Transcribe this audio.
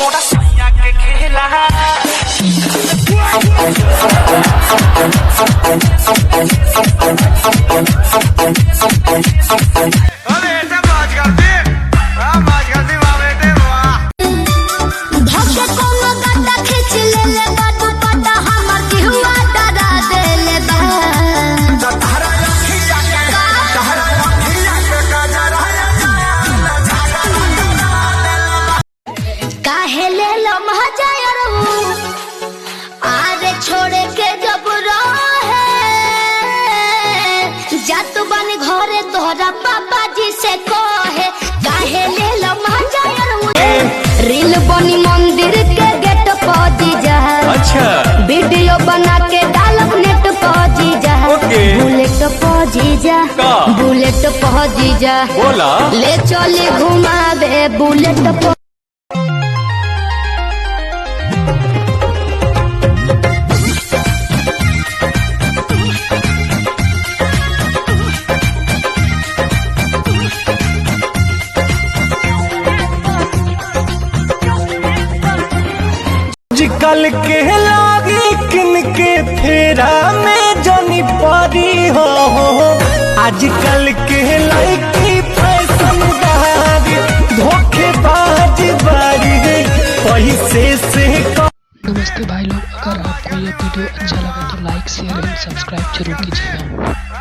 मोरा सैया के खेला अरे ऐसा बात करते वाह बेटे वाह धक्के कोनो गड्ढा खींच ले ले बाबू पता हमर दिहुआ डरा दे ले बा काहे ले लो महाजायरू आरे छोड़े के जब रहे जात बन घरे तोहरा पापा जी से कहे काहे ले लो महाजायरू रील बनी मंदिर के गेट पहुंची जा अच्छा वीडियो बना के डालब नेट पहुंची जा बुलेट पहुंची जा बुलेट पहुंची जा बोला ले चले घुमावे बुलेट आजकल के लागी किनके फेरा में जानी पारी हो आजकल के लड़की फैशन बारी धोखेबाज बारी पैसे से नमस्ते भाई लोग, अगर आपको यह वीडियो अच्छा लगा तो लाइक शेयर एंड सब्सक्राइब जरूर कीजिएगा।